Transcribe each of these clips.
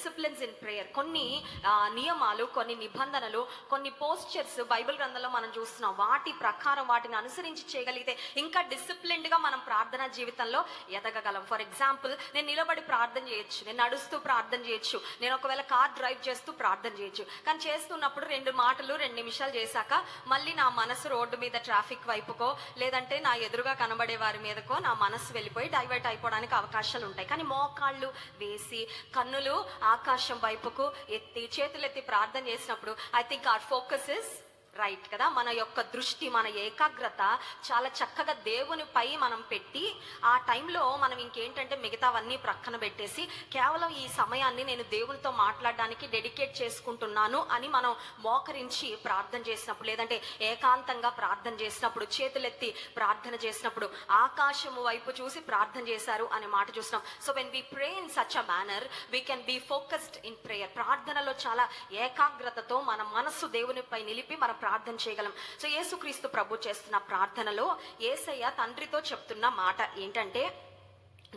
Disciplines in prayer, కొన్ని నియమాలు, కొన్ని నిబంధనలు, కొన్ని పోస్చర్స్ బైబిల్ గ్రంథంలో మనం చూస్తున్నాం. వాటి ప్రకారం వాటిని అనుసరించి చేయగలిగితే ఇంకా డిసిప్లిన్డ్గా మనం ప్రార్థన జీవితంలో ఎదగగలం. ఫర్ ఎగ్జాంపుల్, నేను నిలబడి ప్రార్థన చేయొచ్చు, నేను నడుస్తూ ప్రార్థన చేయొచ్చు, నేను ఒకవేళ కార్ డ్రైవ్ చేస్తూ ప్రార్థన చేయొచ్చు. కానీ చేస్తున్నప్పుడు 2 మాటలు 2 నిమిషాలు చేశాక మళ్ళీ నా మనసు రోడ్డు మీద ట్రాఫిక్ వైపుకో, లేదంటే నా ఎదురుగా కనబడే వారి మీదకో నా మనసు వెళ్ళిపోయి డైవర్ట్ అయిపోవడానికి అవకాశాలు ఉంటాయి. కానీ మోకాళ్ళు వేసి కన్నులు ఆకాశం వైపుకు ఎత్తి చేతులెత్తి ప్రార్థన చేసినప్పుడు I think our focus is right కదా. మన యొక్క దృష్టి, మన ఏకాగ్రత చాలా చక్కగా దేవునిపై మనం పెట్టి ఆ టైంలో మనం ఇంకేంటంటే మిగతావన్నీ ప్రక్కన పెట్టేసి కేవలం ఈ సమయాన్ని నేను దేవునితో మాట్లాడడానికి డెడికేట్ చేసుకుంటున్నాను అని మనం మోకరించి ప్రార్థన చేసినప్పుడు, లేదంటే ఏకాంతంగా ప్రార్థన చేసినప్పుడు, చేతులెత్తి ప్రార్థన చేసినప్పుడు ఆకాశము వైపు చూసి ప్రార్థన చేశారు అనే మాట చూస్తున్నాం. So when we pray in such a manner we can be focused in prayer. ప్రార్థనలో చాలా ఏకాగ్రతతో మన మనస్సు దేవునిపై నిలిపి మనం ప్రార్థన చేయగలం. సో యేసుక్రీస్తు ప్రభు చేస్తున్న ప్రార్థనలో యేసయ్య తండ్రితో చెప్తున్న మాట ఏంటంటే,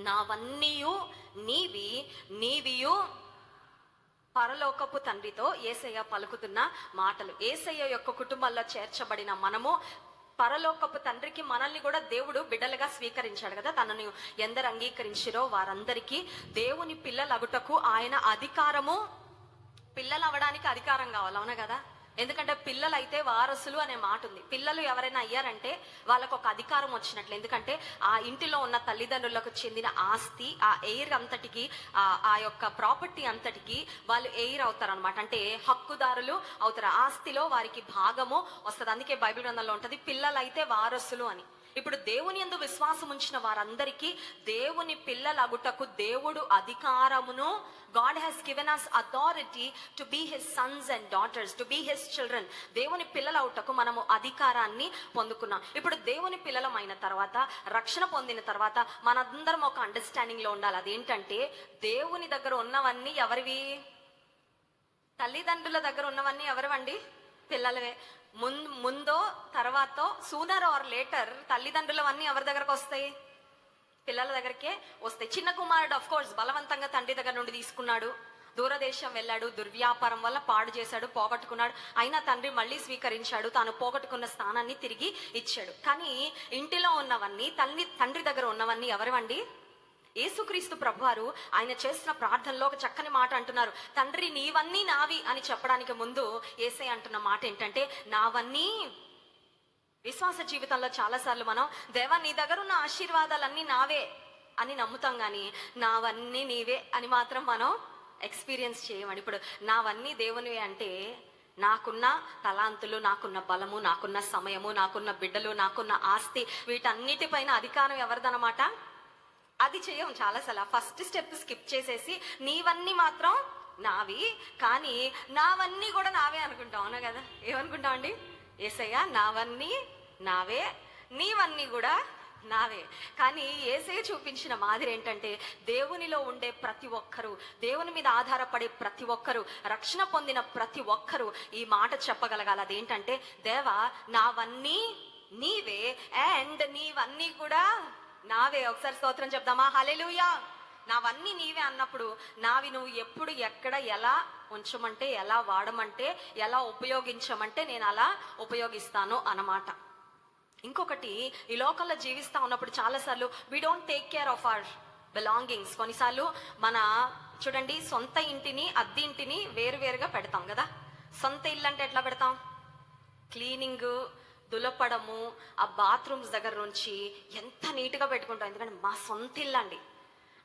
నావన్నీయు నీవి, నీవియు పరలోకపు తండ్రితో యేసయ్య పలుకుతున్న మాటలు. యేసయ్య యొక్క కుటుంబంలో చేర్చబడిన మనము పరలోకపు తండ్రికి మనల్ని కూడా దేవుడు బిడ్డలుగా స్వీకరించాడు కదా. తనను ఎందరు అంగీకరించిరో వారందరికీ దేవుని పిల్లలగుటకు ఆయన అధికారము, పిల్లలు అవడానికి అధికారం కావాలి, అవునా కదా. ఎందుకంటే పిల్లలు అయితే వారసులు అనే మాట ఉంది. పిల్లలు ఎవరైనా అయ్యారంటే వాళ్ళకు ఒక అధికారం వచ్చినట్లు. ఎందుకంటే ఆ ఇంటిలో ఉన్న తల్లిదండ్రులకు చెందిన ఆస్తి, ఆ ఎయిర్ అంతటికి, ఆ యొక్క ప్రాపర్టీ అంతటికి వాళ్ళు ఎయిర్ అవుతారు అనమాట. అంటే హక్కుదారులు అవుతారు. ఆస్తిలో వారికి భాగము వస్తుంది. అందుకే బైబిల్ గ్రంథంలో ఉంటుంది పిల్లలైతే వారసులు అని. ఇప్పుడు దేవుని యందు విశ్వాసం ఉంచిన వారందరికీ దేవుని పిల్లలగుటకు దేవుడు అధికారమును, God has given us authority to be his sons and daughters, to be his children. దేవుని పిల్లలవుటకు మనము అధికారాన్ని పొందుకున్నాం. ఇప్పుడు దేవుని పిల్లలమైన తర్వాత, రక్షణ పొందిన తర్వాత మనందరం ఒక అండర్స్టాండింగ్ లో ఉండాలి. అదేంటంటే దేవుని దగ్గర ఉన్నవన్నీ ఎవరివి? తల్లిదండ్రుల దగ్గర ఉన్నవన్నీ ఎవరివండి? పిల్లలవే. ముందో తర్వాతో, సూనర్ ఆర్ లేటర్ తల్లిదండ్రులవన్నీ ఎవరి దగ్గరకు వస్తాయి? పిల్లల దగ్గరికే వస్తాయి. చిన్న కుమారుడు ఆఫ్ కోర్స్ బలవంతంగా తండ్రి దగ్గర నుండి తీసుకున్నాడు, దూరదేశం వెళ్ళాడు, దుర్వ్యాపారం వల్ల పాడు చేశాడు, పోగొట్టుకున్నాడు. అయినా తండ్రి మళ్ళీ స్వీకరించాడు, తాను పోగొట్టుకున్న స్థానాన్ని తిరిగి ఇచ్చాడు. కానీ ఇంటిలో ఉన్నవన్నీ, తండ్రి దగ్గర ఉన్నవన్నీ ఎవరివండి? యేసుక్రీస్తు ప్రభువారు ఆయన చేసిన ప్రార్థనలో ఒక చక్కని మాట అంటున్నారు. తండ్రి నీవన్నీ నావి అని చెప్పడానికి ముందు యేసయ్య అంటున్న మాట ఏంటంటే, నావన్నీ. విశ్వాస జీవితంలో చాలాసార్లు మనం దేవా నీ దగ్గర ఉన్న ఆశీర్వాదాలన్నీ నావే అని నమ్ముతాం, కానీ నావన్నీ నీవే అని మాత్రం మనం ఎక్స్పీరియన్స్ చేయమండి. ఇప్పుడు నావన్నీ దేవునివే అంటే నాకున్న తలాంతులు, నాకున్న బలము, నాకున్న సమయము, నాకున్న బిడ్డలు, నాకున్న ఆస్తి, వీటన్నిటిపైన అధికారం ఎవరిదన్నమాట? అది చేయం చాలాసార్లు. ఫస్ట్ స్టెప్ స్కిప్ చేసేసి నీవన్నీ మాత్రం నావి, కానీ నావన్నీ కూడా నావే అనుకుంటాం, అవునా కదా. ఏమనుకుంటాం అండి? యేసయ్య నావన్నీ నావే, నీవన్నీ కూడా నావే. కానీ యేసయ్య చూపించిన మాదిరి ఏంటంటే, దేవునిలో ఉండే ప్రతి ఒక్కరూ, దేవుని మీద ఆధారపడే ప్రతి ఒక్కరూ, రక్షణ పొందిన ప్రతి ఒక్కరూ ఈ మాట చెప్పగలగాలి. అదేంటంటే, దేవా నావన్నీ నీవే అండ్ నీవన్నీ కూడా నావే. ఒకసారి స్తోత్రం చెప్దామా? హల్లెలూయా. నావన్నీ నీవే అన్నప్పుడు నావి నువ్వు ఎప్పుడు, ఎక్కడ, ఎలా ఉంచమంటే, ఎలా వాడమంటే, ఎలా ఉపయోగించమంటే నేను అలా ఉపయోగిస్తాను అన్నమాట. ఇంకొకటి, ఈ లోకంలో జీవిస్తా ఉన్నప్పుడు చాలాసార్లు we don't take care of our belongings. కొన్నిసార్లు మన చూడండి, సొంత ఇంటిని, అద్దె ఇంటిని వేరువేరుగా పెడతాం కదా. సొంత ఇల్లు అంటే ఎట్లా పెడతాం? క్లీనింగ్, దులపడము, ఆ బాత్రూమ్స్ దగ్గర నుంచి ఎంత నీట్గా పెట్టుకుంటాం. ఎందుకంటే మా సొంత ఇల్లు అండి.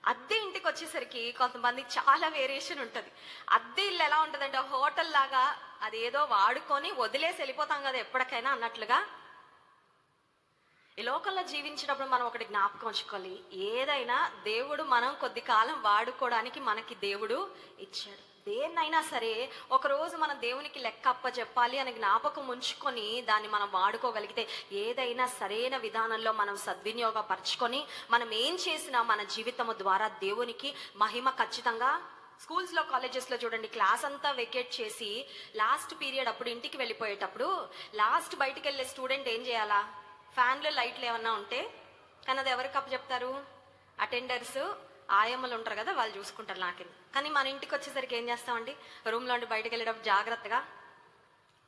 అద్దె ఇంటికి వచ్చేసరికి కొంతమందికి చాలా వేరియేషన్ ఉంటుంది. అద్దె ఇల్లు ఎలా ఉంటుందంటే హోటల్ లాగా, అదేదో వాడుకొని వదిలేసి వెళ్ళిపోతాం కదా ఎప్పటికైనా అన్నట్లుగా. ఈ లోకంలో జీవించినప్పుడు మనం ఒకటి జ్ఞాపకం ఉంచుకోవాలి, ఏదైనా దేవుడు మనం కొద్ది కాలం వాడుకోవడానికి మనకి దేవుడు ఇచ్చాడు. దేన్నైనా సరే ఒకరోజు మనం దేవునికి లెక్క అప్పచెప్పాలి అని జ్ఞాపకం ఉంచుకొని దాన్ని మనం వాడుకోగలిగితే, ఏదైనా సరైన విధానంలో మనం సద్వినియోగపరచుకొని మనం ఏం చేసినా మన జీవితము ద్వారా దేవునికి మహిమ ఖచ్చితంగా. స్కూల్స్లో, కాలేజెస్లో చూడండి, క్లాస్ అంతా వెకేట్ చేసి లాస్ట్ పీరియడ్ అప్పుడు ఇంటికి వెళ్ళిపోయేటప్పుడు లాస్ట్ బయటికి వెళ్ళే స్టూడెంట్ ఏం చేయాలా? ఫ్యాన్లు, లైట్లు ఏమన్నా ఉంటే, కానీ అది ఎవరికి అప్పచెప్తారు? అటెండర్స్, ఆయమ్మలు ఉంటారు కదా, వాళ్ళు చూసుకుంటారు నాకింద. కానీ మన ఇంటికి వచ్చేసరికి ఏం చేస్తామండి, రూమ్లో ఉండి బయటకు వెళ్ళేటప్పుడు జాగ్రత్తగా.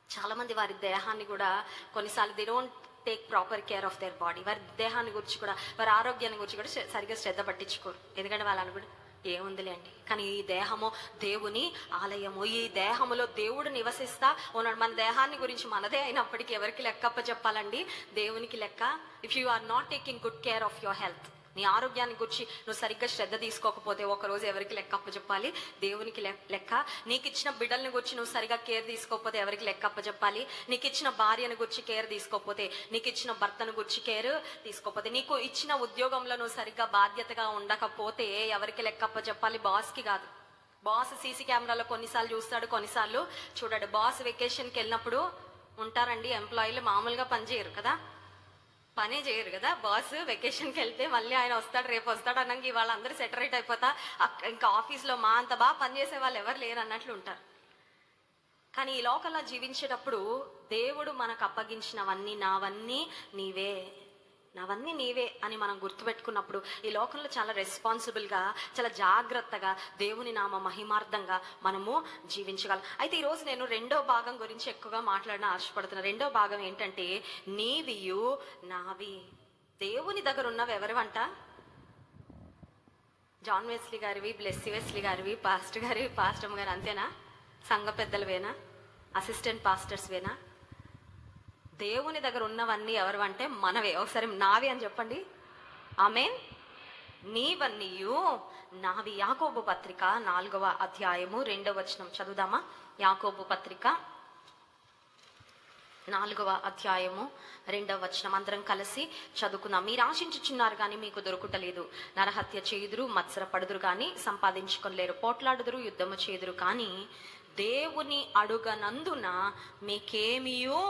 చాలా మంది వారి దేహాన్ని కూడా కొన్నిసార్లు they don't take proper care of their body. వారి దేహాన్ని గురించి కూడా, వారి ఆరోగ్యాన్ని గురించి కూడా సరిగ్గా శ్రద్ధ పట్టించుకోరు. ఎందుకంటే వాళ్ళు అనుకుంటే ఏముందిలే అండి. కానీ ఈ దేహము దేవుని ఆలయము, ఈ దేహములో దేవుడు నివసిస్తా ఉన్నాడు. మన దేహాన్ని గురించి మనదే అయినప్పటికీ ఎవరికి లెక్కప్ప చెప్పాలండి? దేవునికి లెక్క. If you are not taking good care of your health, నీ ఆరోగ్యాన్ని గురించి నువ్వు సరిగ్గా శ్రద్ధ తీసుకోకపోతే ఒకరోజు ఎవరికి లెక్కప్ప చెప్పాలి? దేవునికి లెక్క. నీకు ఇచ్చిన బిడ్డల్ని గురించి నువ్వు సరిగా కేర్ తీసుకోకపోతే ఎవరికి లెక్కప్ప చెప్పాలి? నీకు ఇచ్చిన భార్యను గురించి కేర్ తీసుకోకపోతే, నీకు ఇచ్చిన భర్తను గురించి కేర్ తీసుకోకపోతే, నీకు ఇచ్చిన ఉద్యోగంలో నువ్వు సరిగ్గా బాధ్యతగా ఉండకపోతే ఎవరికి లెక్కప్ప చెప్పాలి? బాస్కి కాదు. బాస్ సీసీ కెమెరాలో కొన్నిసార్లు చూస్తాడు, కొన్నిసార్లు చూడాడు. బాస్ వెకేషన్కి వెళ్ళినప్పుడు ఉంటారండి ఎంప్లాయీలు, మామూలుగా పనిచేయరు కదా, పనే చేయరు కదా. బాస్ వెకేషన్కి వెళ్తే మళ్ళీ ఆయన వస్తాడు, రేపు వస్తాడు అన్నాక వాళ్ళందరూ సెటరేట్ అయిపోతా ఇంకా ఆఫీస్లో మా అంత బాగా పనిచేసే వాళ్ళు ఎవరు లేరు అన్నట్లు ఉంటారు. కానీ ఈ లోకంలో జీవించేటప్పుడు దేవుడు మనకు అప్పగించినవన్నీ నావన్నీ నీవే, నావన్నీ నీవే అని మనం గుర్తుపెట్టుకున్నప్పుడు ఈ లోకంలో చాలా రెస్పాన్సిబుల్గా, చాలా జాగ్రత్తగా దేవుని నామ మహిమార్థంగా మనము జీవించగలం. అయితే ఈరోజు నేను రెండో భాగం గురించి ఎక్కువగా మాట్లాడిన ఆశపడుతున్నా. రెండో భాగం ఏంటంటే నీవియు నావి. దేవుని దగ్గర ఉన్నవి ఎవరివంట? జాన్ వెస్లీ గారివి, బ్లెస్సీ వెస్లీ గారివి, పాస్టర్ గారివి, పాస్టమ్ గారు, అంతేనా? సంఘ పెద్దలవేనా? Assistant pastors వేనా? దేవుని దగ్గర ఉన్నవన్నీ ఎవరు అంటే మనవే. ఒకసారి నావి అని చెప్పండి. ఆమేన్. నీవన్నీయు నావి. యాకోబు పత్రిక 4వ అధ్యాయము 2వ వచనం చదువుదామా? యాకోబు పత్రిక 4వ అధ్యాయము 2వ వచనం అందరం కలిసి చదువుకుందాం. మీరు ఆశించుచున్నారు కానీ మీకు దొరుకుటలేదు, నరహత్య చేయుదురు, మత్సరపడుదురు కానీ సంపాదించుకొనలేరు, పోట్లాడుదురు, యుద్ధము చేయుదురు కానీ దేవుని అడుగనందున మీకేమియో.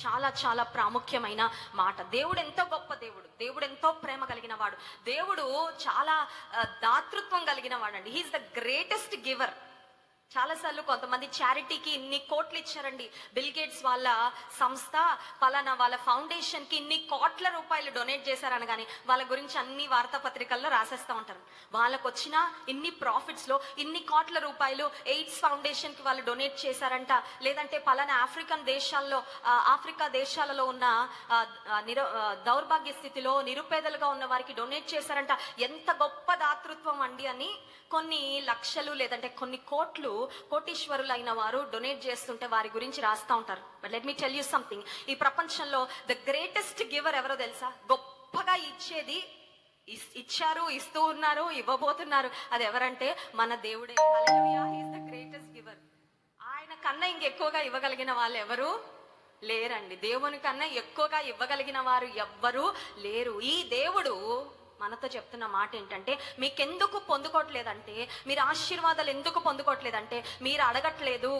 చాలా చాలా ప్రాముఖ్యమైన మాట. దేవుడు ఎంతో గొప్ప దేవుడు, దేవుడు ఎంతో ప్రేమ కలిగిన వాడు, దేవుడు చాలా దాతృత్వం కలిగిన వాడు అండి. He's the greatest giver. చాలాసార్లు కొంతమంది చారిటీకి ఇన్ని కోట్లు ఇచ్చారండి. బిల్ గేట్స్ వాళ్ళ సంస్థ పలానా వాళ్ళ ఫౌండేషన్ కి ఇన్ని కోట్ల రూపాయలు డొనేట్ చేశారనగానే వాళ్ళ గురించి అన్ని వార్తాపత్రికల్లో రాసేస్తూ ఉంటారు. వాళ్ళకు వచ్చిన ఇన్ని ప్రాఫిట్స్ లో ఇన్ని కోట్ల రూపాయలు ఎయిడ్స్ ఫౌండేషన్ కి వాళ్ళు డొనేట్ చేశారంట, లేదంటే పలానా ఆఫ్రికా దేశాలలో ఉన్న దౌర్భాగ్య స్థితిలో నిరుపేదలుగా ఉన్న వారికి డొనేట్ చేశారంట. ఎంత గొప్ప దాతృత్వం అండి అని కొన్ని లక్షలు లేదంటే కొన్ని కోటీశ్వరులైన వారు డొనేట్ చేస్తుంటే వారి గురించి రాస్తా ఉంటారు. But let me tell you something. ఈ ప్రపంచంలో ద గ్రేటెస్ట్ గివర్ ఎవరో తెలుసా? గొప్పగా ఇచ్చేది, ఇచ్చారు, ఇస్తూ ఉన్నారు, ఇవ్వబోతున్నారు. అది ఎవరంటే మన దేవుడే. Hallelujah. He is the greatest giver. ఆయన కన్నా ఇంకెక్కువగా ఇవ్వగలిగిన వాళ్ళు ఎవరు లేరండి. దేవుని కన్నా ఎక్కువగా ఇవ్వగలిగిన వారు ఎవ్వరూ లేరు. ఈ దేవుడు మనతో చెప్తున్న మాట ఏంటంటే, మీకెందుకు పొందుకోవట్లేదంటే, మీరు ఆశీర్వాదాలు ఎందుకు పొందుకోవట్లేదంటే మీరు అడగట్లేదు.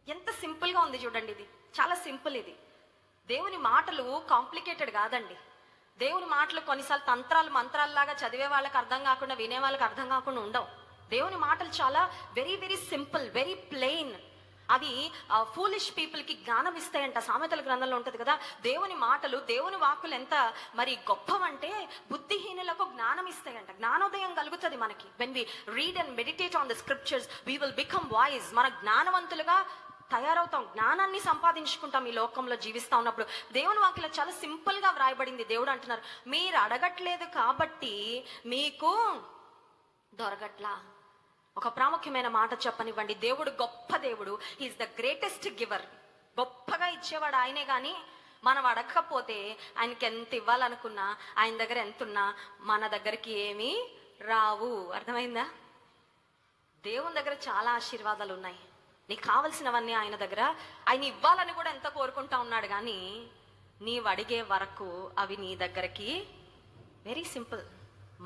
ఎంత సింపుల్గా ఉంది చూడండి. ఇది చాలా సింపుల్. ఇది దేవుని మాటలు కాంప్లికేటెడ్ కాదండి. దేవుని మాటలు కొన్నిసార్లు తంత్రాలు మంత్రాల్లాగా చదివే వాళ్ళకి అర్థం కాకుండా, వినే వాళ్ళకి అర్థం కాకుండా ఉండవు. దేవుని మాటలు చాలా very very simple, very plain. అవి ఫూలిష్ పీపుల్ కి జ్ఞానం ఇస్తాయంట. సామెతల గ్రంథంలో ఉంటది కదా, దేవుని మాటలు, దేవుని వాక్కులు ఎంత మరి గొప్పవంటే బుద్ధిహీనులకు జ్ఞానం ఇస్తాయంట. జ్ఞానోదయం కలుగుతుంది మనకి. When we read and meditate on the scriptures we will become wise. మన జ్ఞానవంతులుగా తయారవుతాం, జ్ఞానాన్ని సంపాదించుకుంటాం ఈ లోకంలో జీవిస్తా ఉన్నప్పుడు. దేవుని వాక్యంలో చాలా సింపుల్ గా వ్రాయబడింది. దేవుడు అంటున్నారు, మీరు అడగట్లేదు కాబట్టి మీకు దొరకట్లా. ఒక ప్రాముఖ్యమైన మాట చెప్పనివ్వండి. దేవుడు గొప్ప దేవుడు. He's the greatest giver. గొప్పగా ఇచ్చేవాడు ఆయనే. కానీ మనం అడగకపోతే ఆయనకి ఎంత ఇవ్వాలనుకున్నా, ఆయన దగ్గర ఎంత ఉన్నా మన దగ్గరికి ఏమీ రావు. అర్థమైందా? దేవుని దగ్గర చాలా ఆశీర్వాదాలు ఉన్నాయి. నీకు కావలసినవన్నీ ఆయన దగ్గర ఆయన ఇవ్వాలని కూడా ఎంత కోరుకుంటా ఉన్నాడు. కానీ నీవు అడిగే వరకు అవి నీ దగ్గరికి వెరీ సింపుల్.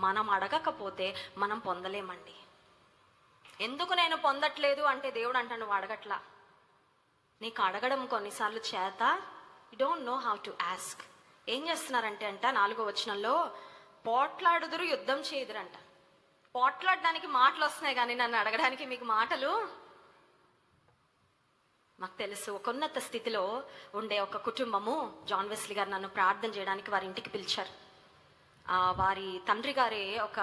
మనం అడగకపోతే మనం పొందలేమండి. ఎందుకు నేను పొందట్లేదు అంటే దేవుడు అంటాడు, నువ్వు అడగట్లా. నీకు అడగడం కొన్నిసార్లు చేత, you don't know how to ask. ఏం చేస్తున్నారంటే 4వ వచనంలో పోట్లాడుదురు, యుద్ధం చేయుదురంట. పోట్లాడడానికి మాటలు వస్తున్నాయి కానీ నన్ను అడగడానికి మీకు మాటలు. మాకు తెలుసు, ఒక ఉన్నత స్థితిలో ఉండే ఒక కుటుంబము, జాన్ వెస్లీ గారు నన్ను ప్రార్థన చేయడానికి వారి ఇంటికి పిలిచారు. వారి తండ్రి గారే ఒక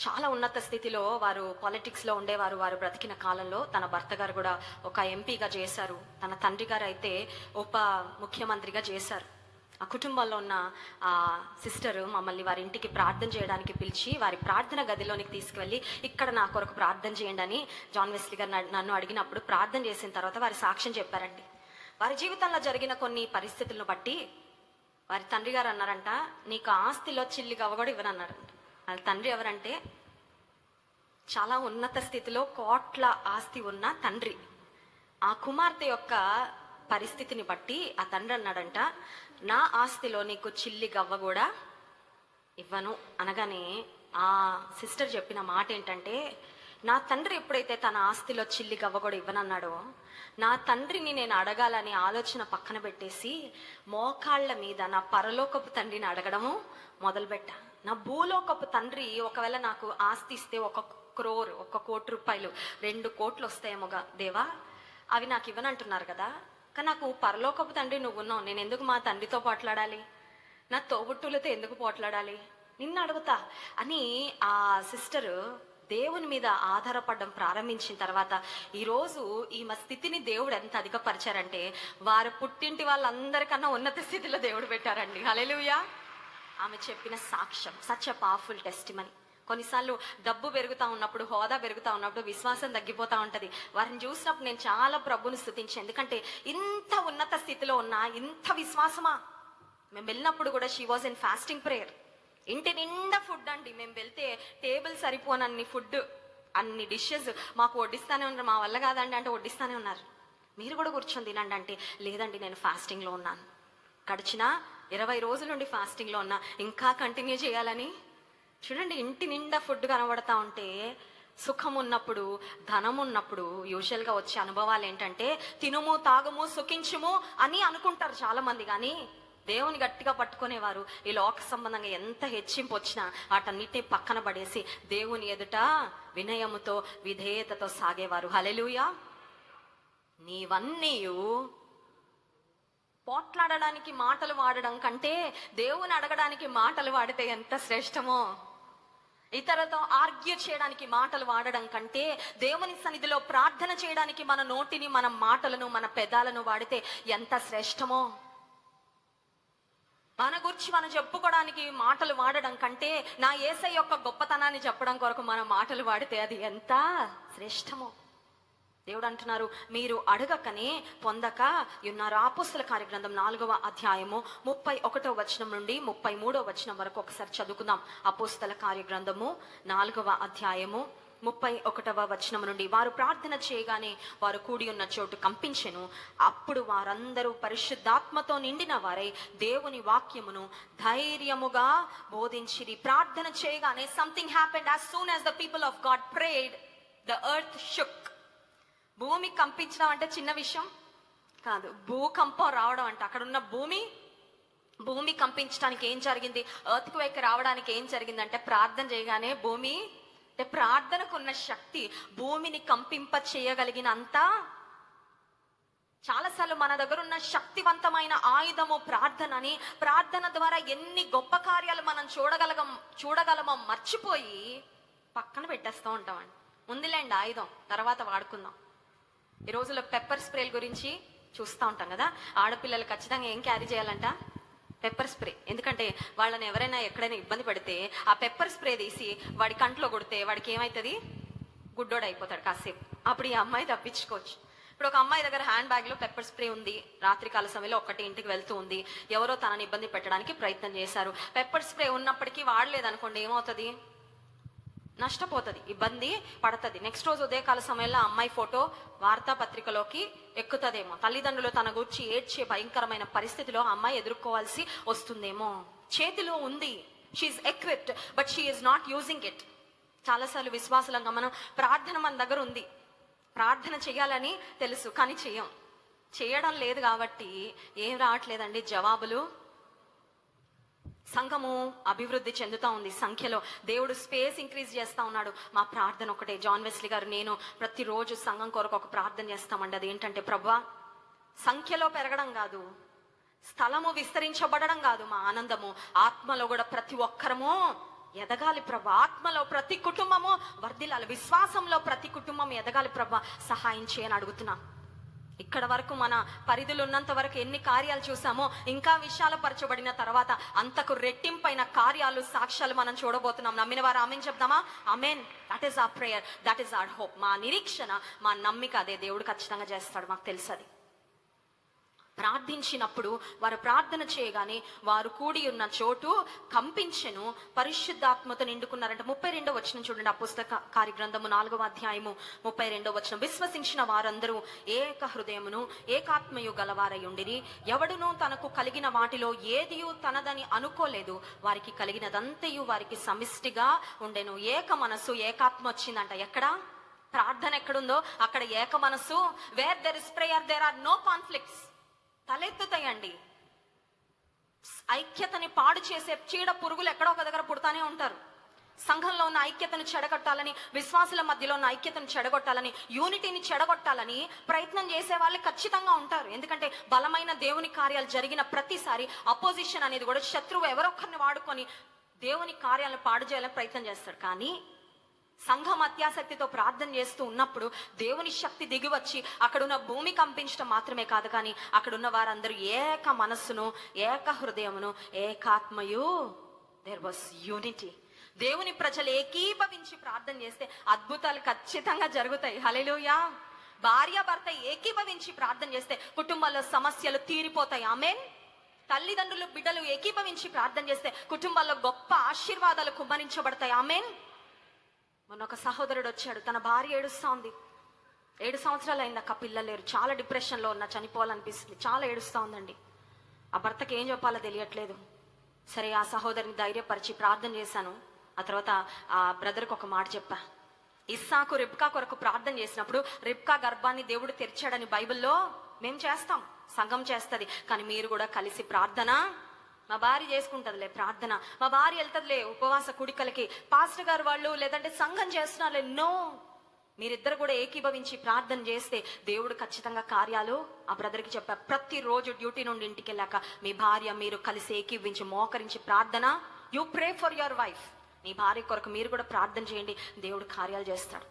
చాలా ఉన్నత స్థితిలో వారు పాలిటిక్స్లో ఉండేవారు. వారు బ్రతికిన కాలంలో తన భర్త గారు కూడా ఒక ఎంపీగా చేశారు. తన తండ్రి గారు అయితే ఉప ముఖ్యమంత్రిగా చేశారు. ఆ కుటుంబంలో ఉన్న ఆ సిస్టర్ మమ్మల్ని వారి ఇంటికి ప్రార్థన చేయడానికి పిలిచి వారి ప్రార్థన గదిలోనికి తీసుకువెళ్ళి, ఇక్కడ నా కొరకు ప్రార్థన చేయండి అని జాన్ వెస్లీ గారు నన్ను అడిగినప్పుడు ప్రార్థన చేసిన తర్వాత వారి సాక్ష్యం చెప్పారండి. వారి జీవితంలో జరిగిన కొన్ని పరిస్థితులను బట్టి వారి తండ్రి గారు అన్నారంట, నీకు ఆస్తిలో చిల్లి గవ్వ కూడా ఇవ్వనన్నారంట. వాళ్ళ తండ్రి ఎవరంటే చాలా ఉన్నత స్థితిలో కోట్ల ఆస్తి ఉన్న తండ్రి. ఆ కుమార్తె యొక్క పరిస్థితిని బట్టి ఆ తండ్రి అన్నాడంట, నా ఆస్తిలో నీకు చిల్లి గవ్వ కూడా ఇవ్వను అనగానే ఆ సిస్టర్ చెప్పిన మాట ఏంటంటే, నా తండ్రి ఎప్పుడైతే తన ఆస్తిలో చిల్లి గవ్వ కూడా ఇవ్వనన్నాడో, నా తండ్రిని నేను అడగాలని ఆలోచన పక్కన పెట్టేసి మోకాళ్ళ మీద నా పరలోకపు తండ్రిని అడగడము మొదలుపెట్టా. నా భూలోకపు తండ్రి ఒకవేళ నాకు ఆస్తి ఇస్తే 1 కోటి రూపాయలు 2 కోట్లు వస్తాయేమోగా దేవా, అవి నాకు ఇవ్వనంటున్నారు కదా, కానీ నాకు పరలోకపు తండ్రి నువ్వు ఉన్నావు, నేను ఎందుకు మా తండ్రితో పోట్లాడాలి, నా తోబుట్టులతో ఎందుకు పోట్లాడాలి, నిన్ను అడుగుతా అని ఆ సిస్టర్ దేవుని మీద ఆధారపడడం ప్రారంభించిన తర్వాత ఈరోజు ఈమె స్థితిని దేవుడు ఎంత అధికపరిచారంటే, వారు పుట్టింటి వాళ్ళందరికన్నా ఉన్నత స్థితిలో దేవుడు పెట్టారండి. హల్లెలూయా. ఆమె చెప్పిన సాక్ష్యం సచ్ ఎ పవర్ఫుల్ టెస్టిమనీ. కొన్నిసార్లు డబ్బు పెరుగుతూ ఉన్నప్పుడు, హోదా పెరుగుతూ ఉన్నప్పుడు విశ్వాసం తగ్గిపోతూ ఉంటుంది. వారిని చూసినప్పుడు నేను చాలా ప్రభుని స్తుతించాను. ఎందుకంటే ఇంత ఉన్నత స్థితిలో ఉన్నా ఇంత విశ్వాసమా. మేము వెళ్ళినప్పుడు కూడా she was in fasting prayer. ఇంటి నిండా ఫుడ్ అండి. మేము వెళ్తే టేబుల్ సరిపోనన్ని ఫుడ్, అన్ని డిషెస్ మాకు వడ్డిస్తానే ఉన్నారు. మా వల్ల కాదండి అంటే వడ్డిస్తానే ఉన్నారు. మీరు కూడా కూర్చొని తినండి అంటే, లేదండి నేను ఫాస్టింగ్లో ఉన్నాను, గడిచిన 20 రోజుల నుండి ఫాస్టింగ్లో ఉన్నా, ఇంకా కంటిన్యూ చేయాలని. చూడండి, ఇంటి నిండా ఫుడ్ కనబడతా ఉంటే, సుఖం ఉన్నప్పుడు, ధనం ఉన్నప్పుడు యూజువల్గా వచ్చే అనుభవాలు ఏంటంటే తినుము తాగుము సుఖించుము అని అనుకుంటారు చాలా మంది. కానీ దేవుని గట్టిగా పట్టుకునేవారు ఈ లోక సంబంధంగా ఎంత హెచ్చింపు వచ్చినా వాటన్నిటిని పక్కన పడేసి దేవుని ఎదుట వినయముతో విధేయతతో సాగేవారు. హల్లెలూయా. నీవన్నీయు పోట్లాడడానికి మాటలు వాడడం కంటే దేవుని అడగడానికి మాటలు వాడితే ఎంత శ్రేష్టమో. ఇతరులతో ఆర్గ్యూ చేయడానికి మాటలు వాడడం కంటే దేవుని సన్నిధిలో ప్రార్థన చేయడానికి మన నోటిని, మన మాటలను, మన పెదాలను వాడితే ఎంత శ్రేష్టమో. మన గురించి మనం చెప్పుకోవడానికి మాటలు వాడడం కంటే నా యేసయ్య యొక్క గొప్పతనాన్ని చెప్పడం కొరకు మన మాటలు వాడితే అది ఎంత శ్రేష్టమో. దేవుడు అంటున్నారు, మీరు అడగకనే పొందక ఉన్నారు. అపోస్తల కార్యగ్రంథం 4వ అధ్యాయము 31వ వచనం నుండి 33వ వచనం వరకు ఒకసారి చదువుకుందాం. అపోస్తల కార్యగ్రంథము 4వ అధ్యాయము 31వ వచనం నుండి, వారు ప్రార్థన చేయగానే వారు కూడి ఉన్న చోటు కంపించెను. అప్పుడు వారందరూ పరిశుద్ధాత్మతో నిండిన వారై దేవుని వాక్యమును ధైర్యముగా బోధించిరి. ప్రార్థన చేయగానే something happened. as soon as the people of God prayed, the earth shook. భూమి కంపించడం అంటే చిన్న విషయం కాదు. భూకంపం రావడం అంటే అక్కడ ఉన్న భూమి కంపించడానికి ఏం జరిగింది, ఎర్త్ క్వేక్ రావడానికి ఏం జరిగిందంటే ప్రార్థన చేయగానే భూమి, అంటే ప్రార్థనకు ఉన్న శక్తి భూమిని కంపింప చేయగలిగినంత. చాలాసార్లు మన దగ్గర ఉన్న శక్తివంతమైన ఆయుధము ప్రార్థన అని, ప్రార్థన ద్వారా ఎన్ని గొప్ప కార్యాలు మనం చూడగలమో మర్చిపోయి పక్కన పెట్టేస్తూ ఉంటామండి. ముందులేండి ఆయుధం, తర్వాత వాడుకుందాం. ఈ రోజుల్లో పెప్పర్ స్ప్రేల గురించి చూస్తూ ఉంటాం కదా. ఆడపిల్లలు ఖచ్చితంగా ఏం క్యారీ చేయాలంట, పెప్పర్ స్ప్రే. ఎందుకంటే వాళ్ళని ఎవరైనా ఎక్కడైనా ఇబ్బంది పెడితే ఆ పెప్పర్ స్ప్రే తీసి వాడి కంట్లో కొడితే వాడికి ఏమవుతుంది, గుడ్డోడు అయిపోతాడు కాసేపు. అప్పుడు ఈ అమ్మాయి తప్పించుకోవచ్చు. ఇప్పుడు ఒక అమ్మాయి దగ్గర హ్యాండ్ బ్యాగ్ లో పెప్పర్ స్ప్రే ఉంది. రాత్రికాల సమయంలో ఇంటికి వెళ్తూ ఉంది. ఎవరో తనని ఇబ్బంది పెట్టడానికి ప్రయత్నం చేశారు. పెప్పర్ స్ప్రే ఉన్నప్పటికీ వాడలేదనుకోండి, ఏమవుతుంది, నష్టపోతుంది, ఇబ్బంది పడుతుంది. నెక్స్ట్ రోజు ఉదయకాల సమయంలో అమ్మాయి ఫోటో వార్తాపత్రికలోకి ఎక్కుతుందేమో. తల్లిదండ్రులు తన గురించి ఏడ్చే భయంకరమైన పరిస్థితిలో అమ్మాయి ఎదుర్కోవాల్సి వస్తుందేమో. చేతిలో ఉంది, she's equipped, but she's not using it. చాలాసార్లు విశ్వాసులంగా మనం ప్రార్థన మన దగ్గర ఉంది, ప్రార్థన చేయాలని తెలుసు, కానీ చేయడం లేదు. కాబట్టి ఏం రావట్లేదండి జవాబులు. సంఘము అభివృద్ధి చెందుతా ఉంది. సంఖ్యలో దేవుడు స్పేస్ ఇంక్రీజ్ చేస్తా ఉన్నాడు. మా ప్రార్థన ఒకటే, జాన్ వెస్లీ గారు నేను ప్రతిరోజు సంఘం కొరకు ఒక ప్రార్థన చేస్తామండి. అది ఏంటంటే, ప్రభువా సంఖ్యలో పెరగడం కాదు, స్థలము విస్తరించబడడం కాదు మా ఆనందము, ఆత్మలో కూడా ప్రతి ఒక్కరము ఎదగాలి ప్రభా, ఆత్మలో ప్రతి కుటుంబము వర్ధిల్లాలి, విశ్వాసంలో ప్రతి కుటుంబం ఎదగాలి ప్రభా, సహాయం చేయని అడుగుతున్నా. ఇక్కడ వరకు మన పరిధులు ఉన్నంత వరకు ఎన్ని కార్యాలు చూసామో, ఇంకా విషయాలు పరచబడిన తర్వాత అంతకు రెట్టింపైన కార్యాలు, సాక్ష్యాలు మనం చూడబోతున్నాం. నమ్మిన వారు ఆమెన్ చెప్దామా? Amen. That is our prayer, that is our hope. మా నిరీక్షణ, మా నమ్మిక అదే. దేవుడు ఖచ్చితంగా చేస్తాడు, మాకు తెలుసు అది. ప్రార్థించినప్పుడు వారు ప్రార్థన చేయగానే వారు కూడి ఉన్న చోటు కంపించెను, పరిశుద్ధాత్మతో నిండుకున్నారంట. 32వ వచనం చూడండి, ఆ పుస్తక కార్యగ్రంథము 4వ అధ్యాయము 32వ వచనం. విశ్వసించిన వారందరూ ఏక హృదయమును ఏకాత్మయు గలవారై ఉండిరి, ఎవడునూ తనకు కలిగిన వాటిలో ఏదియు తనదని అనుకోలేదు, వారికి కలిగినదంతయు వారికి సమిష్టిగా ఉండెను. ఏక మనసు, ఏకాత్మ వచ్చిందంట. ఎక్కడ ప్రార్థన ఎక్కడుందో అక్కడ ఏక మనసు. Where there is prayer there are no conflicts. తలెత్తుతాయండి. ఐక్యతని పాడు చేసే చీడ పురుగులు ఎక్కడో ఒక దగ్గర పుడతానే ఉంటారు. సంఘంలో ఉన్న ఐక్యతను చెడగొట్టాలని, విశ్వాసుల మధ్యలో ఉన్న ఐక్యతను చెడగొట్టాలని, యూనిటీని చెడగొట్టాలని ప్రయత్నం చేసే వాళ్ళు ఖచ్చితంగా ఉంటారు. ఎందుకంటే బలమైన దేవుని కార్యాలు జరిగిన ప్రతిసారి అపోజిషన్ అనేది కూడా, శత్రువు ఎవరొక్కరిని వాడుకొని దేవుని కార్యాలను పాడు చేయాలని ప్రయత్నం చేస్తాడు. కానీ సంఘం అత్యాసక్తితో ప్రార్థన చేస్తూ ఉన్నప్పుడు దేవుని శక్తి దిగి వచ్చి అక్కడున్న భూమి కంపించడం మాత్రమే కాదు, కానీ అక్కడున్న వారందరూ ఏక మనస్సును, ఏక హృదయమును, ఏకాత్మయు. There was unity. దేవుని ప్రజలు ఏకీభవించి ప్రార్థన చేస్తే అద్భుతాలు ఖచ్చితంగా జరుగుతాయి. హల్లెలూయా. భార్య భర్త ఏకీభవించి ప్రార్థన చేస్తే కుటుంబాల్లో సమస్యలు తీరిపోతాయి. ఆమేన్. తల్లిదండ్రులు బిడ్డలు ఏకీభవించి ప్రార్థన చేస్తే కుటుంబాల్లో గొప్ప ఆశీర్వాదాలు కుమ్మరించబడతాయి. ఆమేన్. మొన్న ఒక సహోదరుడు వచ్చాడు, తన భార్య ఏడుస్తా ఉంది. 7 సంవత్సరాలు అయిందక్క, పిల్లలు లేరు, చాలా డిప్రెషన్లో ఉన్నా, చనిపోవాలనిపిస్తుంది, చాలా ఏడుస్తా ఉందండి. ఆ భర్తకి ఏం చెప్పాలో తెలియట్లేదు. సరే, ఆ సహోదరిని ధైర్యపరిచి ప్రార్థన చేశాను. ఆ తర్వాత ఆ బ్రదర్కి ఒక మాట చెప్పా. ఇస్సాకు రిబ్కా కొరకు ప్రార్థన చేసినప్పుడు రిబ్కా గర్భాన్ని దేవుడు తెరిచాడని బైబిల్లో మేము చేస్తాం, సంఘం చేస్తుంది. కానీ మీరు కూడా కలిసి ప్రార్థన, మా భార్య చేసుకుంటదిలే ప్రార్థన, మా భార్య వెళ్తుందిలే ఉపవాస కుడికలకి, పాస్టర్ గారు వాళ్ళు లేదంటే సంఘం చేస్తున్నారులే. నో, మీరిద్దరు కూడా ఏకీభవించి ప్రార్థన చేస్తే దేవుడు ఖచ్చితంగా కార్యాలు. ఆ బ్రదర్కి చెప్పా, ప్రతిరోజు డ్యూటీ నుండి ఇంటికి వెళ్ళాక మీ భార్య మీరు కలిసి ఏకీభవించి మోకరించి ప్రార్థన, you pray for your wife. మీ భార్య కొరకు మీరు కూడా ప్రార్థన చేయండి, దేవుడు కార్యాలు చేస్తాడు.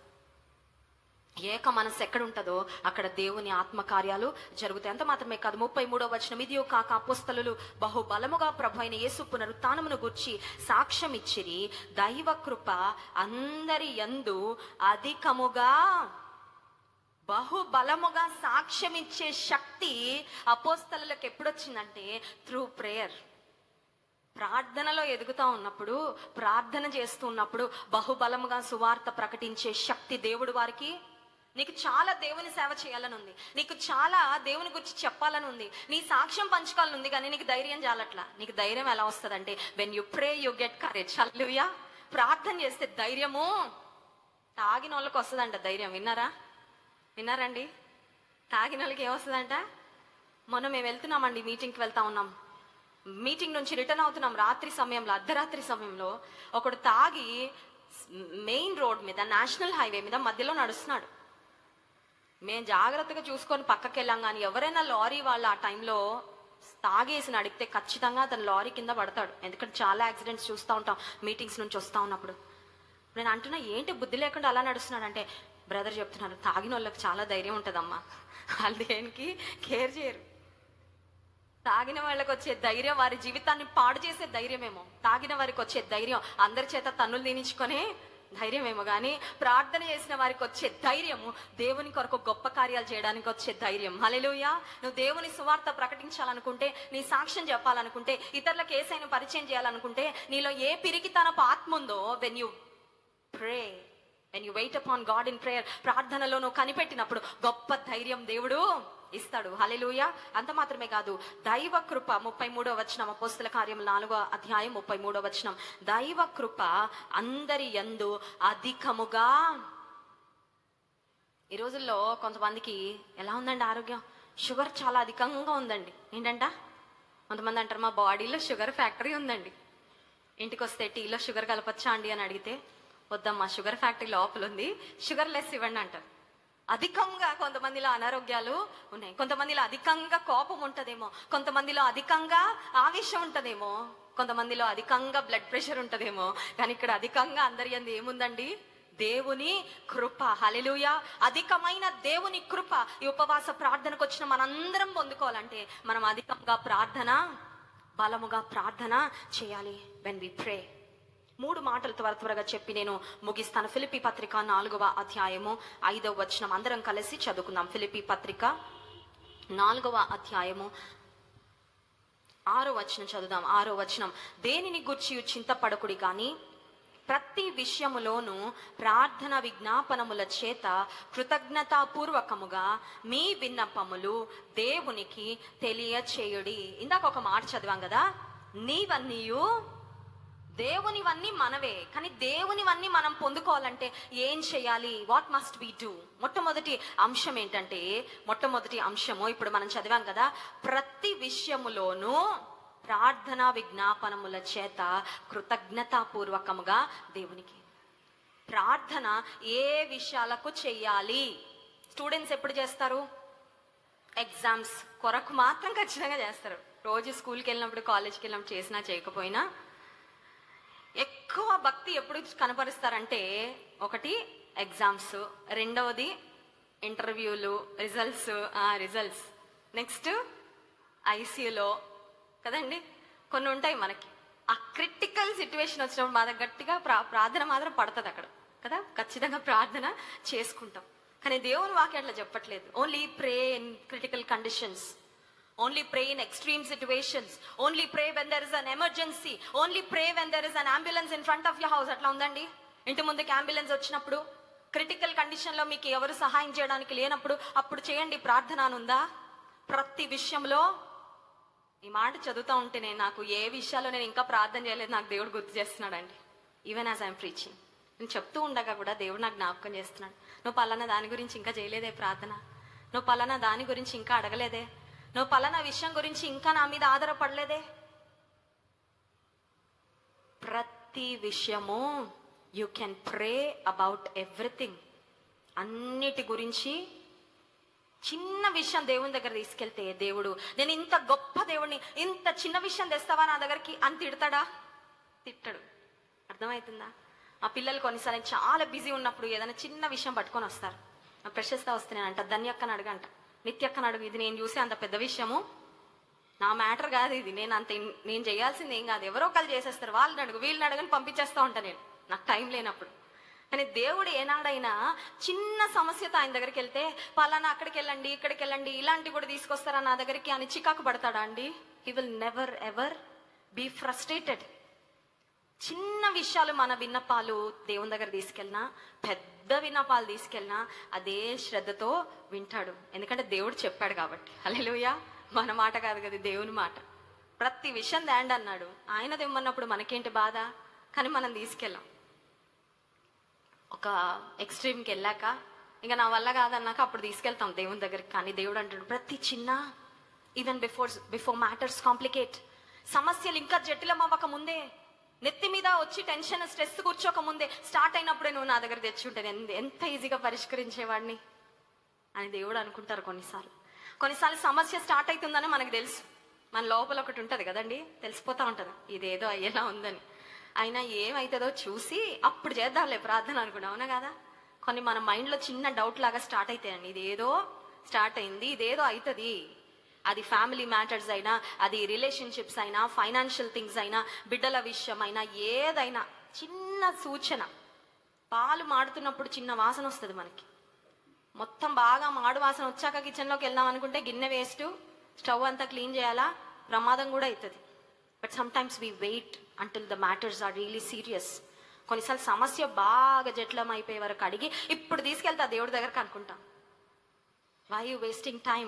ఏక మనసు ఎక్కడ ఉంటుందో అక్కడ దేవుని ఆత్మకార్యాలు జరుగుతాయి. అంత మాత్రమే కాదు, 33వ వచనం. ఇదియో కాక అపోస్తలులు బహుబలముగా ప్రభు అయిన యేసు పునరుత్థానమును గూర్చి సాక్ష్యం ఇచ్చిరి, దైవ కృప అందరి యందు అధికముగా. బహుబలముగా సాక్ష్యం ఇచ్చే శక్తి అపోస్తలులకు ఎప్పుడొచ్చిందంటే త్రూ ప్రేయర్. ప్రార్థనలో ఎదుగుతా ఉన్నప్పుడు, ప్రార్థన చేస్తూ ఉన్నప్పుడు బహుబలముగా సువార్త ప్రకటించే శక్తి దేవుడు వారికి. నీకు చాలా దేవుని సేవ చేయాలని ఉంది, నీకు చాలా దేవుని గురించి చెప్పాలని ఉంది, నీ సాక్ష్యం పంచుకోవాలని ఉంది, కానీ నీకు ధైర్యం చాలట్లా. నీకు ధైర్యం ఎలా వస్తుందంటే when you pray you get courage. Hallelujah. ప్రార్థన చేస్తే ధైర్యము తాగిన వాళ్ళకి వస్తుందంట ధైర్యం. విన్నారండి? తాగిన వాళ్ళకి ఏమొస్తుందంట? మొన్న మేము వెళ్తున్నామండి, మీటింగ్కి వెళ్తా ఉన్నాం. మీటింగ్ నుంచి రిటర్న్ అవుతున్నాం రాత్రి సమయంలో, అర్ధరాత్రి సమయంలో ఒకడు తాగి మెయిన్ రోడ్ మీద, నేషనల్ హైవే మీద మధ్యలో నడుస్తున్నాడు. మేము జాగ్రత్తగా చూసుకొని పక్కకి వెళ్ళాం, కానీ ఎవరైనా లారీ వాళ్ళు ఆ టైంలో తాగేసి నడిపితే ఖచ్చితంగా అతను లారీ కింద పడతాడు. ఎందుకంటే చాలా యాక్సిడెంట్స్ చూస్తూ ఉంటాం మీటింగ్స్ నుంచి వస్తూ ఉన్నప్పుడు. నేను అంటున్నా, ఏంటి బుద్ధి లేకుండా అలా నడుస్తున్నాడు అంటే, బ్రదర్ చెప్తున్నారు, తాగిన వాళ్ళకి చాలా ధైర్యం ఉంటుందమ్మా, వాళ్ళు దేనికి కేర్ చేయరు. తాగిన వాళ్ళకి వచ్చే ధైర్యం వారి జీవితాన్ని పాడు చేసే ధైర్యమేమో, తాగిన వారికి వచ్చే ధైర్యం అందరి చేత తన్నులు తినించుకొని ధైర్యమేమో, కానీ ప్రార్థన చేసిన వారికి వచ్చే ధైర్యము దేవుని కొరకు గొప్ప కార్యాలు చేయడానికి వచ్చే ధైర్యం. హల్లెలూయా. నువ్వు దేవుని సువార్త ప్రకటించాలనుకుంటే, నీ సాక్ష్యం చెప్పాలనుకుంటే, ఇతరులకు యేసయ్యను పరిచయం చేయాలనుకుంటే, నీలో ఏ పిరికితనపు ఆత్మ ఉందో, when you pray, when you wait upon God in prayer, ప్రార్థనలో నువ్వు కనిపెట్టినప్పుడు గొప్ప ధైర్యం దేవుడు ఇస్తాడు. హల్లెలూయా. అంత మాత్రమే కాదు, దైవ కృప. 33వ వచనం, అపోస్తల కార్యం 4వ అధ్యాయం 33వ వచనం. దైవ కృప అందరి యందు అధికముగా. ఈ రోజుల్లో కొంతమందికి ఎలా ఉందండి ఆరోగ్యం? షుగర్ చాలా అధికంగా ఉందండి. ఏంటంట, కొంతమంది అంటారు మా బాడీలో షుగర్ ఫ్యాక్టరీ ఉందండి. ఇంటికి వస్తే టీలో షుగర్ కలపచ్చా అండి అని అడిగితే, వద్దమ్మా షుగర్ ఫ్యాక్టరీ లోపల ఉంది, షుగర్ లెస్ ఇవ్వండి అంటారు. అధికంగా కొంతమందిలో అనారోగ్యాలు ఉన్నాయి, కొంతమందిలో అధికంగా కోపం ఉంటదేమో, కొంతమందిలో అధికంగా ఆవేశం ఉంటదేమో, కొంతమందిలో అధికంగా బ్లడ్ ప్రెషర్ ఉంటదేమో. కానీ ఇక్కడ అధికంగా అందరి యందు ఏముందండి? దేవుని కృప. హల్లెలూయా. అధికమైన దేవుని కృప ఈ ఉపవాస ప్రార్థనకు వచ్చిన మనందరం పొందుకోవాలంటే మనం అధికంగా ప్రార్థన, బలముగా ప్రార్థన చేయాలి. వెన్ వి ప్రే. 3 మాటలు త్వరగా చెప్పి నేను ముగిస్తాను. ఫిలిప్పీ పత్రిక 4వ అధ్యాయము 5వ వచనం అందరం కలిసి చదువుకుందాం. ఫిలిప్పీ పత్రిక 4వ అధ్యాయము 6వ వచనం చదువుదాం. 6వ వచనం, దేనిని గూర్చి చింతపడకుడి గాని ప్రతి విషయములోను ప్రార్థన విజ్ఞాపనముల చేత కృతజ్ఞతాపూర్వకముగా మీ విన్నపములు దేవునికి తెలియచేయుడి. ఇందాక ఒక మాట చదివాం కదా, నీవన్నీయు దేవునివన్నీ మనవే. కానీ దేవునివన్నీ మనం పొందుకోవాలంటే ఏం చేయాలి? What must we do? మొట్టమొదటి అంశం ఏంటంటే, మొట్టమొదటి అంశము ఇప్పుడు మనం చదివాం కదా, ప్రతి విషయములోనూ ప్రార్థన విజ్ఞాపనముల చేత కృతజ్ఞతాపూర్వకముగా దేవునికి. ప్రార్థన ఏ విషయాలకు చెయ్యాలి? స్టూడెంట్స్ ఎప్పుడు చేస్తారు? ఎగ్జామ్స్ కొరకు మాత్రం ఖచ్చితంగా చేస్తారు. రోజు స్కూల్కి వెళ్ళినప్పుడు, కాలేజ్కి వెళ్ళినప్పుడు చేసినా చేయకపోయినా ఎక్కువ భక్తి ఎప్పుడు కనపరుస్తారంటే, ఒకటి ఎగ్జామ్స్, రెండవది ఇంటర్వ్యూలు, రిజల్ట్స్, నెక్స్ట్ ఐసీయూలో కదండి కొన్ని ఉంటాయి మనకి. ఆ క్రిటికల్ సిచ్యువేషన్ వచ్చినప్పుడు మాత్రం గట్టిగా ప్రార్థన మాత్రం పడుతుంది అక్కడ కదా, ఖచ్చితంగా ప్రార్థన చేసుకుంటాం. కానీ దేవుని వాక్యం అట్లా చెప్పట్లేదు. Only pray in critical conditions, only pray in extreme situations, only pray when there is an emergency, only pray when there is an ambulance in front of your house. అట్లా ఉందండి. ఇంటి ముందుకి అంబులెన్స్ వచ్చినప్పుడు, క్రిటికల్ కండిషన్ లో మీకు ఎవరు సహాయం చేయడానికి లేనప్పుడు అప్పుడు చేయండి ప్రార్థన అని ఉందా? ప్రతి విషయంలో ఈ మాట చదువుతూ ఉంటే నాకు ఏ విషయాల్లో నేను ఇంకా ప్రార్థన చేయలేదు నాకు దేవుడు గుర్తు చేస్తున్నాడు అండి. ఈవెన్ యాజ్ ఐఎమ్ ప్రీచింగ్, నేను చెప్తూ ఉండగా కూడా దేవుడు నాకు జ్ఞాపకం చేస్తున్నాడు, నువ్వు పలానా దాని గురించి ఇంకా చేయలేదే ప్రార్థన, నువ్వు పలానా దాని గురించి ఇంకా అడగలేదే, నువ్వు పలానా విషయం గురించి ఇంకా నా మీద ఆధారపడలేదే. ప్రతి విషయము you can pray about everything. అన్నిటి గురించి చిన్న విషయం దేవుని దగ్గర తీసుకెళ్తే దేవుడు, నేను ఇంత గొప్ప దేవుడిని ఇంత చిన్న విషయం తెస్తావా నా దగ్గరికి అని తిడతాడా? తిట్టడు. అర్థమవుతుందా? ఆ పిల్లలు కొన్నిసార్లు చాలా బిజీ ఉన్నప్పుడు ఏదైనా చిన్న విషయం పట్టుకొని వస్తారు. నా ప్రశస్త వస్తున్నానంట, ధన్యక్కని అడగంట, నిత్యక్కని అడుగు, ఇది నేను చూసి అంత పెద్ద విషయము నా మ్యాటర్ కాదు, ఇది నేను చేయాల్సింది ఏం కాదు, ఎవరో ఒకళ్ళు చేసేస్తారు, వాళ్ళని అడుగు వీళ్ళని అడగని పంపించేస్తూ ఉంటాను నేను నాకు టైం లేనప్పుడు. కానీ దేవుడు ఏనాడైనా చిన్న సమస్యతో ఆయన దగ్గరికి వెళ్తే, పలానా అక్కడికి వెళ్ళండి, ఇక్కడికి వెళ్ళండి, ఇలాంటి కూడా తీసుకొస్తారా నా దగ్గరికి అని చికాకు పడతాడా అండి? He will never ever be frustrated. చిన్న విషయాలు మన విన్నపాలు దేవుని దగ్గర తీసుకెళ్ళినా, పెద్ద విన్నపాలు తీసుకెళ్ళినా అదే శ్రద్ధతో వింటాడు. ఎందుకంటే దేవుడు చెప్పాడు కాబట్టి. హల్లెలూయా. మన మాట కాదు కదా, దేవుని మాట. ప్రతి విషయం దాండి అన్నాడు. ఆయన తెమ్మన్నప్పుడు మనకేంటి బాధ? కానీ మనం తీసుకెళ్ళాం. ఒక ఎక్స్ట్రీమ్కి వెళ్ళాక ఇంకా నా వల్ల కాదన్నాక అప్పుడు తీసుకెళ్తాం దేవుని దగ్గరికి. కానీ దేవుడు అంటాడు ప్రతి చిన్న, ఈవెన్ బిఫోర్ మ్యాటర్స్ కాంప్లికేట్, సమస్యలు ఇంకా జటిలం అవ్వక ముందే, నెత్తి మీద వచ్చి టెన్షన్ స్ట్రెస్ కూర్చోక ముందే, స్టార్ట్ అయినప్పుడే నువ్వు నా దగ్గర తెచ్చి ఉంటాను, ఎంత ఈజీగా పరిష్కరించేవాడిని అని దేవుడు అనుకుంటారు. కొన్నిసార్లు సమస్య స్టార్ట్ అవుతుందని మనకు తెలుసు, మన లోపల ఒకటి ఉంటుంది కదండి, తెలిసిపోతా ఉంటుంది ఇదేదో అయ్యేలా ఉందని. అయినా ఏమవుతుందో చూసి అప్పుడు చేద్దాంలే ప్రార్థన అనుకున్నాం, అవునా కదా? కొన్ని మన మైండ్లో చిన్న డౌట్ లాగా స్టార్ట్ అవుతాయండి, ఇదేదో స్టార్ట్ అయింది, ఇదేదో అవుతుంది. అది ఫ్యామిలీ మ్యాటర్స్ అయినా, అది రిలేషన్షిప్స్ అయినా, ఫైనాన్షియల్ థింగ్స్ అయినా, బిడ్డల విషయం అయినా, ఏదైనా చిన్న సూచన. పాలు మాడుతున్నప్పుడు చిన్న వాసన వస్తుంది మనకి, మొత్తం బాగా మాడు వాసన వచ్చాక కిచెన్లోకి వెళ్దాం అనుకుంటే గిన్నె వేస్ట్, స్టవ్ అంతా క్లీన్ చేయాలా, ప్రమాదం కూడా అవుతుంది. But sometimes we wait until the matters are really serious. కొన్నిసార్లు సమస్య బాగా జట్లం అయిపోయే వరకు అడిగి ఇప్పుడు తీసుకెళ్తా దేవుడి దగ్గరకు అనుకుంటాం. Why you wasting time?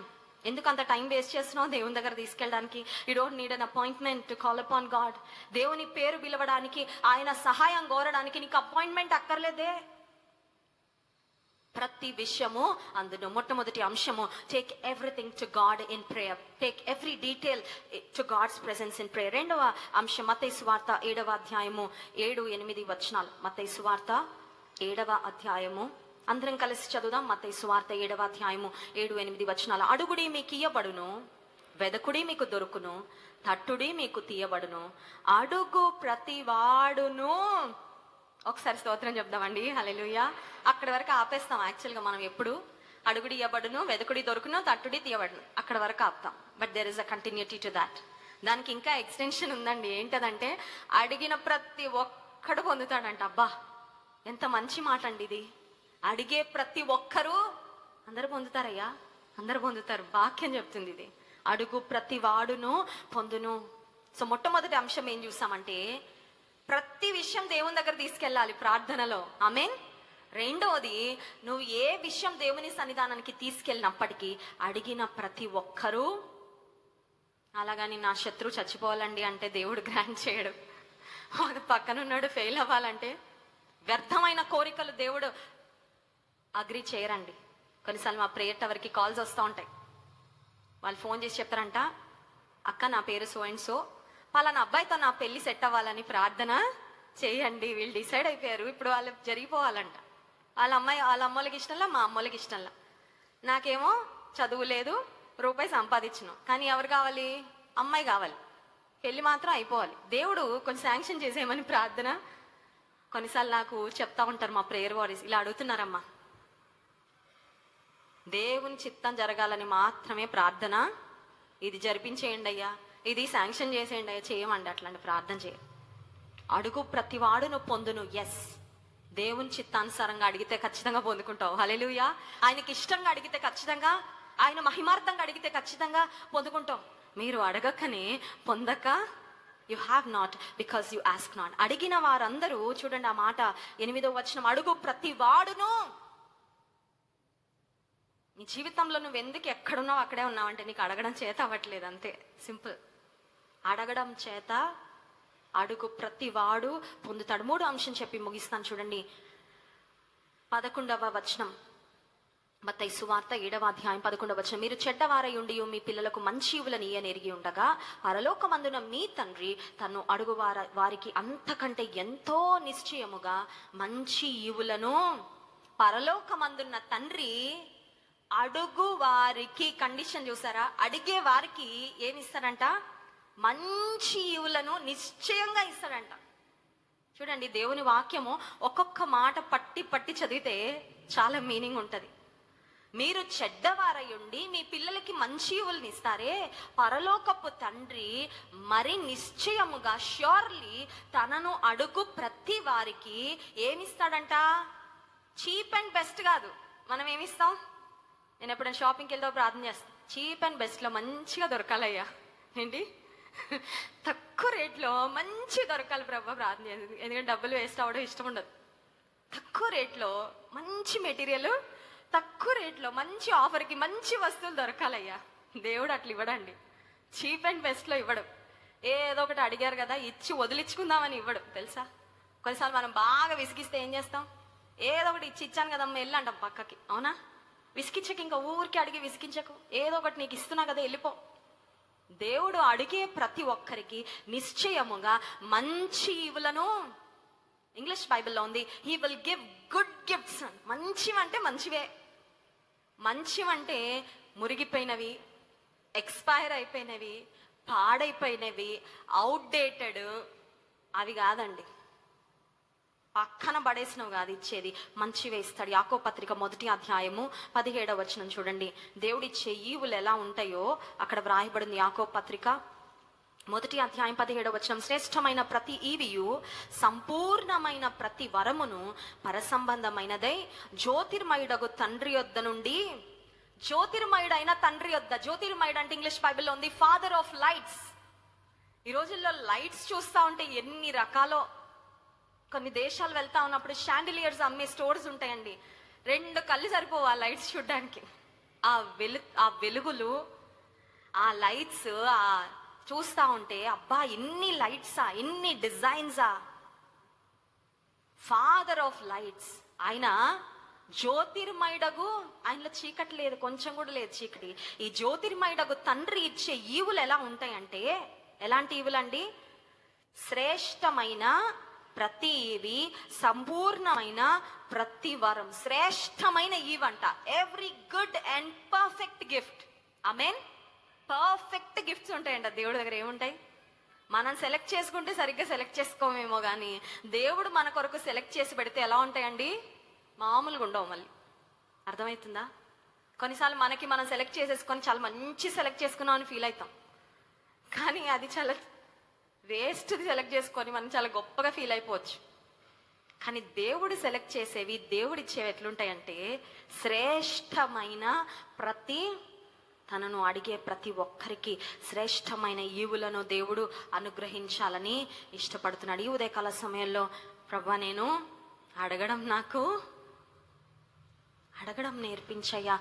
ఎందుకు అంత టైం వేస్ట్ చేస్తున్నావు దేవుని దగ్గర తీసుకెళ్ళడానికి? You don't need an appointment to call upon God. దేవుని పేరు పిలవడానికి, ఆయన సహాయం కోరడానికి నీకు అపాయింట్మెంట్ అక్కర్లేదే. ప్రతి విషయము అందులో మొట్టమొదటి అంశము, take everything to God in prayer, take every detail to God's presence in prayer. రెండవ అంశం మత్తయి సువార్త 7వ అధ్యాయము 7-8 వచనాలు. మత్తయి సువార్త 7వ అధ్యాయము అందరం కలిసి చదువుదాం. మత్తయి సువార్త 7వ అధ్యాయము 7-8 వచనాలు. అడుగుడి మీకు ఇయ్యబడును, వెదకుడి మీకు దొరుకును, తట్టుడి మీకు తీయబడును, అడుగు ప్రతి వాడును. ఒకసారి స్తోత్రం చెప్దామండి. హల్లెలూయా. అక్కడి వరకు ఆపేస్తాం. యాక్చువల్గా మనం ఎప్పుడు అడుగుడి ఇయ్యబడును, వెదకుడి దొరుకును, తట్టుడి తీయబడును అక్కడ వరకు ఆపుతాం. But there is a continuity to that. దానికి ఇంకా ఎక్స్టెన్షన్ ఉందండి. ఏంటదంటే అడిగిన ప్రతి ఒక్కడు పొందుతాడంట. అబ్బా ఎంత మంచి మాట అండి ఇది. అడిగే ప్రతి ఒక్కరూ అందరూ పొందుతారయ్యా, అందరూ పొందుతారు. వాక్యం చెప్తుంది ఇది. అడుగు ప్రతి వాడును పొందును. సో మొట్టమొదటి అంశం ఏం చూసామంటే ప్రతి విషయం దేవుని దగ్గర తీసుకెళ్ళాలి ప్రార్థనలో. ఆమేన్. రెండోది, నువ్వు ఏ విషయం దేవుని సన్నిధానానికి తీసుకెళ్ళినప్పటికీ అడిగిన ప్రతి ఒక్కరూ, అలాగని నా శత్రువు చచ్చిపోవాలండి అంటే దేవుడు గ్రాంట్ చేయడు. పక్కనున్నాడు ఫెయిల్ అవ్వాలంటే వ్యర్థమైన కోరికలు దేవుడు అగ్రి చేయరండి. కొన్నిసార్లు మా ప్రేయర్ టవర్కి కాల్స్ వస్తూ ఉంటాయి. వాళ్ళు ఫోన్ చేసి చెప్తారంట, అక్క నా పేరు సో అండ్ సో, పలానా అబ్బాయితో నా పెళ్లి సెట్ అవ్వాలని ప్రార్థన చేయండి. వీళ్ళు డిసైడ్ అయిపోయారు, ఇప్పుడు వాళ్ళు జరిగిపోవాలంట. వాళ్ళ అమ్మోళ్ళకి ఇష్టంలా, మా అమ్మోళ్ళకి ఇష్టంలా. నాకేమో చదువు లేదు, రూపాయి సంపాదించను, కానీ ఎవరు కావాలి? అమ్మాయి కావాలి. పెళ్లి మాత్రం అయిపోవాలి. దేవుడు కొంచెం శాంక్షన్ చేసేయమని ప్రార్థన. కొన్నిసార్లు నాకు చెప్తా ఉంటారు మా ప్రేయర్ వారీస్, ఇలా అడుగుతున్నారమ్మా, దేవుని చిత్తం జరగాలని మాత్రమే ప్రార్థన, ఇది జరిపించేయండి అయ్యా, ఇది శాంక్షన్ చేసేయండి అయ్యా. చేయమండి అట్లాంటి ప్రార్థన చేయ. అడుగు ప్రతి వాడును పొందును. ఎస్, దేవుని చిత్తానుసారంగా అడిగితే ఖచ్చితంగా పొందుకుంటావు. హల్లెలూయా. ఆయనకి ఇష్టంగా అడిగితే ఖచ్చితంగా, ఆయన మహిమార్థంగా అడిగితే ఖచ్చితంగా పొందుకుంటాం. మీరు అడగకనే పొందక, you have not because you ask not. అడిగిన వారందరూ, చూడండి ఆ మాట 8వ వచనం, అడుగు ప్రతి వాడును. నీ జీవితంలో నువ్వు ఎందుకు ఎక్కడున్నావు అక్కడే ఉన్నావంటే నీకు అడగడం చేత అవ్వట్లేదు, అంతే సింపుల్. అడగడం చేత అడుగు ప్రతి వాడు పొందుతాడు. 3వ అంశం చెప్పి ముగిస్తాను చూడండి. 11వ వచనం, మత్తయి సువార్త 7వ అధ్యాయం 11వ వచనం, మీరు చెడ్డవారై ఉండి మీ పిల్లలకు మంచి ఈవులను ఇయ్యనెరిగి ఉండగా పరలోకమందున మీ తండ్రి తను అడుగు వారికి అంతకంటే ఎంతో నిశ్చయముగా మంచి ఈవులను, పరలోకమందున్న తండ్రి అడుగు వారికి, కండిషన్ చూసారా, అడిగే వారికి ఏమిస్తాడంట? మంచి ఈవులను నిశ్చయంగా ఇస్తాడంట. చూడండి, దేవుని వాక్యము ఒక్కొక్క మాట పట్టి పట్టి చదివితే చాలా మీనింగ్ ఉంటది. మీరు చెడ్డవారయుండి మీ పిల్లలకి మంచి ఈవులను ఇస్తారే, పరలోకపు తండ్రి మరి నిశ్చయముగా, ష్యూర్లీ తనను అడుగు ప్రతి వారికి ఏమిస్తాడంట? చీప్ అండ్ బెస్ట్ కాదు. మనం ఏమిస్తాం? నేను ఎప్పుడైనా షాపింగ్కి వెళ్తే ప్రార్థన చేస్తాను, చీప్ అండ్ బెస్ట్లో మంచిగా దొరకాలయ్యా, ఏంటి తక్కువ రేట్లో మంచి దొరకాలి ప్రభా ప్రార్థన చేస్తుంది. ఎందుకంటే డబ్బులు వేస్ట్ అవ్వడం ఇష్టం ఉండదు. తక్కువ రేట్లో మంచి మెటీరియల్, తక్కువ రేట్లో మంచి ఆఫర్కి మంచి వస్తువులు దొరకాలయ్యా. దేవుడు అట్లా ఇవ్వడండి, చీప్ అండ్ బెస్ట్లో ఇవ్వడు. ఏదో ఒకటి అడిగారు కదా ఇచ్చి వదిలించుకుందామని ఇవ్వడు, తెలుసా. కొన్నిసార్లు మనం బాగా విసిగిస్తే ఏం చేస్తాం? ఏదో ఒకటి ఇచ్చాను కదమ్మా వెళ్ళి అంటాం పక్కకి. అవునా? విసిగించక, ఇంకా ఊరికి అడిగి విసిగించకు, ఏదో ఒకటి నీకు ఇస్తున్నా కదా వెళ్ళిపో. దేవుడు అడిగే ప్రతి ఒక్కరికి నిశ్చయముగా మంచి ఈవులను, ఇంగ్లీష్ బైబిల్లో ఉంది, he will give good gifts. మంచివంటే మంచివే. మంచివంటే మురిగిపోయినవి, ఎక్స్పైర్ అయిపోయినవి, పాడైపోయినవి, అవుట్డేటెడ్ అవి కాదండి. పక్కన పడేసినవి కాదు ఇచ్చేది, మంచివే ఇస్తాడు. యాకోబు పత్రిక 1వ అధ్యాయము 17వ వచనం చూడండి. దేవుడిచ్చే ఈవులు ఎలా ఉంటాయో అక్కడ వ్రాయబడింది. యాకోబు పత్రిక 1వ అధ్యాయం 17వ వచనం, శ్రేష్టమైన ప్రతి ఈవియు సంపూర్ణమైన ప్రతి వరమును పరసంబంధమైనదై జ్యోతిర్మయుడగు తండ్రి యొద్ద నుండి, జ్యోతిర్మయుడైన తండ్రి యొద్ద, జ్యోతిర్మయుడు అంటే ఇంగ్లీష్ బైబిల్లో ఉంది ఫాదర్ ఆఫ్ లైట్స్. ఈ రోజుల్లో లైట్స్ చూస్తా ఉంటే ఎన్ని రకాలో. కొన్ని దేశాలు వెళ్తా ఉన్నప్పుడు షాండిలియర్స్ అమ్మే స్టోర్స్ ఉంటాయండి. 2 కళ్ళు సరిపోవు ఆ లైట్స్ చూడడానికి. ఆ వెలుగులు, ఆ లైట్స్ చూస్తా ఉంటే అబ్బా ఇన్ని లైట్సా, ఇన్ని డిజైన్సా. ఫాదర్ ఆఫ్ లైట్స్ ఆయన, జ్యోతిర్మయుడగు, ఆయనలో చీకటి లేదు, కొంచెం కూడా లేదు చీకటి. ఈ జ్యోతిర్మయుడగు తండ్రి ఇచ్చే ఈవులు ఎలా ఉంటాయంటే, ఎలాంటి ఈవులండి? శ్రేష్టమైన ప్రతి ఈవి సంపూర్ణమైన ప్రతి వరం, శ్రేష్టమైన ఈవంట. Every good and perfect gift. Amen. Perfect gifts ఉంటాయంట దేవుడి దగ్గర. ఏముంటాయి? మనం సెలెక్ట్ చేసుకుంటే సరిగ్గా సెలెక్ట్ చేసుకోమేమో కానీ దేవుడు మన కొరకు సెలెక్ట్ చేసి పెడితే ఎలా ఉంటాయండి? మామూలుగా ఉండవు. మళ్ళీ అర్థమవుతుందా? కొన్నిసార్లు మనకి మనం సెలెక్ట్ చేసేసుకొని చాలా మంచి సెలెక్ట్ చేసుకున్నాం అని ఫీల్ అవుతాం, కానీ అది చాలా వేస్ట్ది సెలెక్ట్ చేసుకొని మనం చాలా గొప్పగా ఫీల్ అయిపోవచ్చు. కానీ దేవుడు సెలెక్ట్ చేసేవి, దేవుడు ఇచ్చేవి ఎట్లుంటాయంటే శ్రేష్టమైన ప్రతి, తనను అడిగే ప్రతి ఒక్కరికి శ్రేష్టమైన ఈవులను దేవుడు అనుగ్రహించాలని ఇష్టపడుతున్నాడు. ఈ ఉదయకాల సమయంలో ప్రభువా, నేను అడగడం నేర్పించయ్యా.